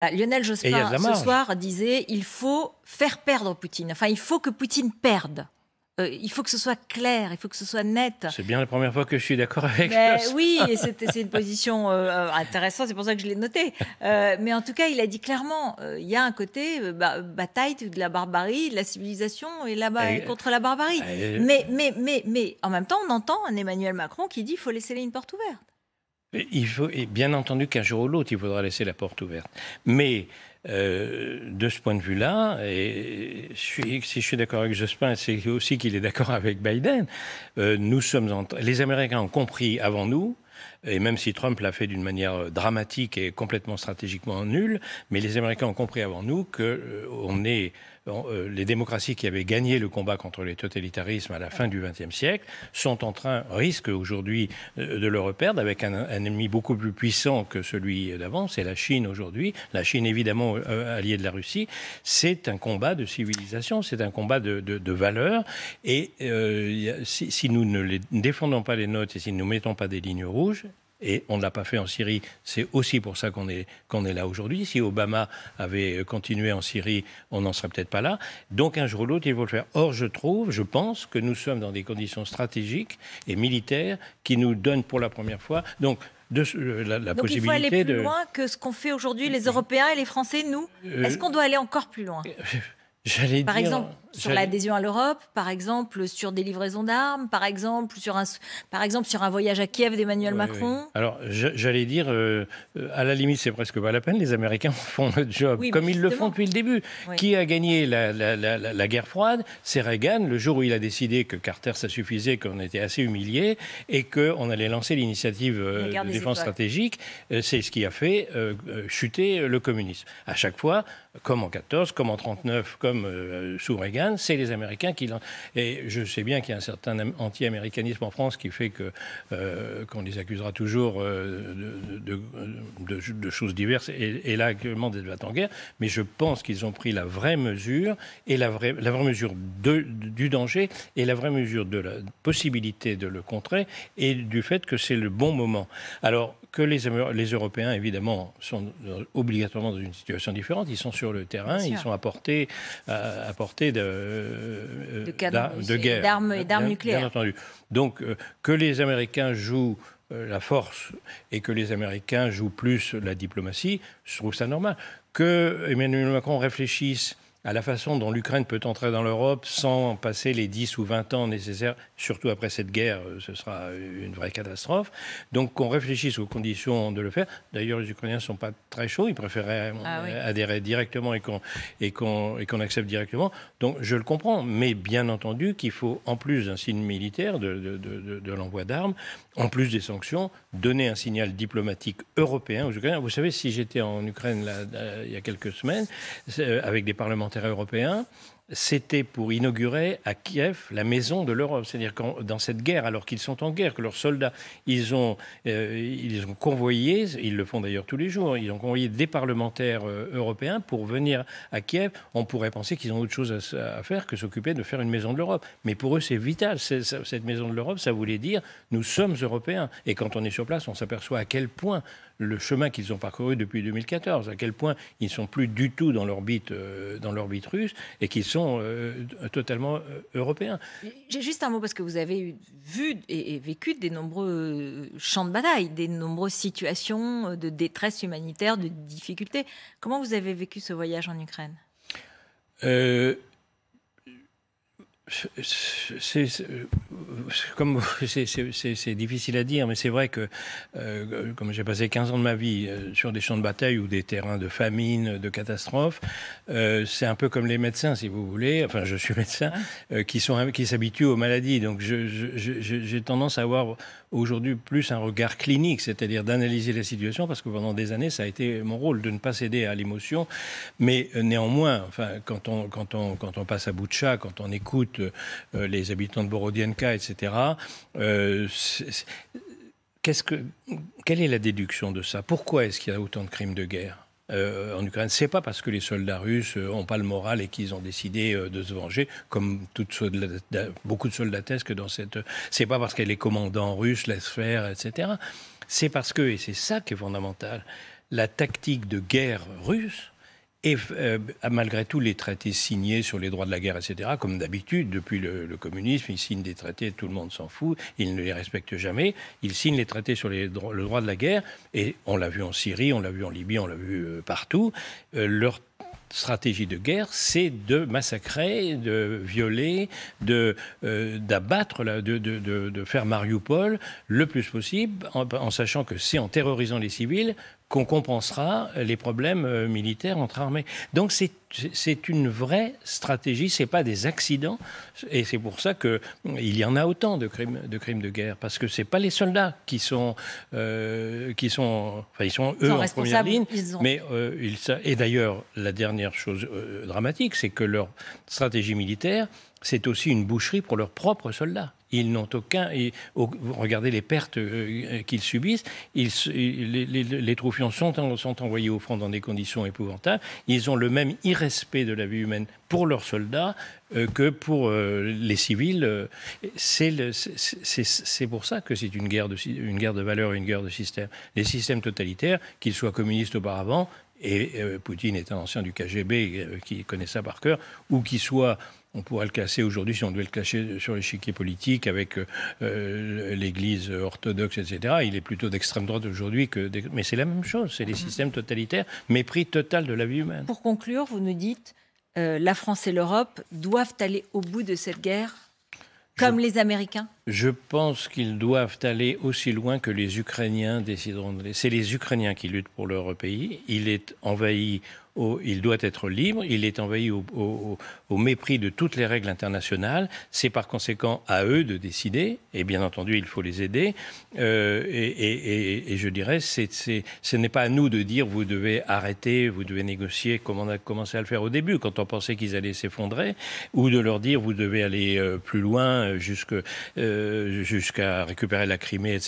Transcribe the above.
Lionel Et il y a de Jospin, la ce marge. soir, disait il faut faire perdre Poutine. Enfin, il faut que Poutine perde. Il faut que ce soit clair, il faut que ce soit net. C'est bien la première fois que je suis d'accord avec Mais Jospin. oui, et c'est une position intéressante, c'est pour ça que je l'ai noté. Mais en tout cas, il a dit clairement, il y a un côté bataille de la barbarie, de la civilisation contre la barbarie. Mais en même temps, on entend un Emmanuel Macron qui dit qu'il faut laisser une porte ouverte. Il faut, et bien entendu qu'un jour ou l'autre, il faudra laisser la porte ouverte. Mais de ce point de vue-là, et si je suis d'accord avec Jospin, c'est aussi qu'il est d'accord avec Biden. Les Américains ont compris avant nous, et même si Trump l'a fait d'une manière dramatique et complètement stratégiquement nulle, mais les Américains ont compris avant nous que les démocraties qui avaient gagné le combat contre les totalitarismes à la fin du XXe siècle risquent aujourd'hui de le reperdre avec un ennemi beaucoup plus puissant que celui d'avant. C'est la Chine aujourd'hui. La Chine, évidemment, alliée de la Russie. C'est un combat de civilisation, c'est un combat de valeurs. Et si nous ne défendons pas les nôtres et si nous ne mettons pas des lignes rouges, et on ne l'a pas fait en Syrie, c'est aussi pour ça qu'on est là aujourd'hui. Si Obama avait continué en Syrie, on n'en serait peut-être pas là. Donc un jour ou l'autre, il faut le faire. Or, je pense que nous sommes dans des conditions stratégiques et militaires qui nous donnent pour la première fois... Donc il faut aller plus loin que ce qu'ont fait aujourd'hui les Européens et les Français, nous. Est-ce qu'on doit aller encore plus loin ? Par exemple, sur l'adhésion à l'Europe, par exemple, sur des livraisons d'armes, par exemple, sur un voyage à Kiev d'Emmanuel Macron. Oui. Alors, j'allais dire, à la limite, c'est presque pas la peine. Les Américains font le job comme ils le font depuis le début. Oui. Qui a gagné la guerre froide? C'est Reagan, le jour où il a décidé que Carter, ça suffisait, qu'on était assez humiliés et qu'on allait lancer l'initiative de défense stratégique. C'est ce qui a fait chuter le communisme. À chaque fois, comme en 14, comme en 39, comme sous Reagan, c'est les Américains qui l'ont... Et je sais bien qu'il y a un certain anti-américanisme en France qui fait qu'on les accusera toujours de choses diverses et là actuellement d'être en guerre. Mais je pense qu'ils ont pris la vraie mesure et la vraie mesure du danger et la vraie mesure de la possibilité de le contrer et du fait que c'est le bon moment. Alors que les Européens, évidemment, sont obligatoirement dans une situation différente. Ils sont sur le terrain, ils sont à portée de guerre. D'armes nucléaires. Bien entendu. Donc, que les Américains jouent la force et que les Américains jouent plus la diplomatie, je trouve ça normal. Que Emmanuel Macron réfléchisse à la façon dont l'Ukraine peut entrer dans l'Europe sans passer les 10 ou 20 ans nécessaires, surtout après cette guerre, ce sera une vraie catastrophe. Donc qu'on réfléchisse aux conditions de le faire. D'ailleurs, les Ukrainiens ne sont pas très chauds, ils préféraient adhérer directement et qu'on accepte directement. Donc je le comprends, mais bien entendu qu'il faut, en plus d'un signe militaire, de l'envoi d'armes, en plus des sanctions, donner un signal diplomatique européen aux Ukrainiens. Vous savez, si j'étais en Ukraine il y a quelques semaines, avec des parlementaires européens, c'était pour inaugurer à Kiev la maison de l'Europe. C'est-à-dire que dans cette guerre, alors qu'ils sont en guerre, que leurs soldats, ils ont convoyé, ils le font d'ailleurs tous les jours, ils ont convoyé des parlementaires européens pour venir à Kiev. On pourrait penser qu'ils ont autre chose à faire que s'occuper de faire une maison de l'Europe. Mais pour eux, c'est vital. Cette maison de l'Europe, ça voulait dire nous sommes européens. Et quand on est sur place, on s'aperçoit à quel point le chemin qu'ils ont parcouru depuis 2014, à quel point ils ne sont plus du tout dans l'orbite russe et qu'ils sont totalement européens. J'ai juste un mot, parce que vous avez vu et vécu des nombreux champs de bataille, des nombreuses situations de détresse humanitaire, de difficultés. Comment vous avez vécu ce voyage en Ukraine ? C'est difficile à dire, mais c'est vrai que comme j'ai passé 15 ans de ma vie sur des champs de bataille ou des terrains de famine, de catastrophes, c'est un peu comme les médecins, si vous voulez, enfin je suis médecin, qui s'habituent aux maladies. Donc j'ai tendance à avoir aujourd'hui plus un regard clinique, c'est-à-dire d'analyser la situation, parce que pendant des années, ça a été mon rôle de ne pas céder à l'émotion. Mais néanmoins, enfin, quand on passe à Boutcha, quand on écoute les habitants de Borodienka, etc., quelle est la déduction de ça? Pourquoi est-ce qu'il y a autant de crimes de guerre en Ukraine? C'est pas parce que les soldats russes n'ont pas le moral et qu'ils ont décidé de se venger, comme beaucoup de soldatesques dans cette... C'est pas parce que les commandants russes laissent faire, etc. C'est parce que, et c'est ça qui est fondamental, la tactique de guerre russe. Et malgré tout, les traités signés sur les droits de la guerre, etc., comme d'habitude, depuis le communisme, ils signent des traités, tout le monde s'en fout, ils ne les respectent jamais. Ils signent les traités sur le droit de la guerre, et on l'a vu en Syrie, on l'a vu en Libye, on l'a vu partout. Leur stratégie de guerre, c'est de massacrer, de violer, d'abattre, de faire Mariupol le plus possible, en sachant que c'est en terrorisant les civils qu'on compensera les problèmes militaires entre armées. Donc c'est une vraie stratégie, c'est pas des accidents, et c'est pour ça qu'il y en a autant de crimes de guerre, parce que c'est pas les soldats qui sont eux en première ligne, mais et d'ailleurs la dernière chose dramatique, c'est que leur stratégie militaire, c'est aussi une boucherie pour leurs propres soldats. Ils n'ont aucun... regardez les pertes qu'ils subissent. Les troufions sont envoyés au front dans des conditions épouvantables. Ils ont le même irrespect de la vie humaine pour leurs soldats que pour les civils. C'est pour ça que c'est une guerre de valeurs, une guerre de système. Les systèmes totalitaires, qu'ils soient communistes auparavant, et Poutine est un ancien du KGB qui connaît ça par cœur, ou qu'il soit... On pourrait le classer aujourd'hui, si on devait le classer sur l'échiquier politique, avec l'Église orthodoxe, etc. Il est plutôt d'extrême droite aujourd'hui mais c'est la même chose, c'est les systèmes totalitaires, mépris total de la vie humaine. Pour conclure, vous nous dites, la France et l'Europe doivent aller au bout de cette guerre, comme les Américains? Je pense qu'ils doivent aller aussi loin que les Ukrainiens décideront d'aller. C'est les Ukrainiens qui luttent pour leur pays. Il est envahi, il doit être libre, il est envahi au mépris de toutes les règles internationales. C'est par conséquent à eux de décider, et bien entendu, il faut les aider. Et je dirais, ce n'est pas à nous de dire vous devez arrêter, vous devez négocier, comme on a commencé à le faire au début, quand on pensait qu'ils allaient s'effondrer, ou de leur dire vous devez aller plus loin jusqu'à récupérer la Crimée, etc.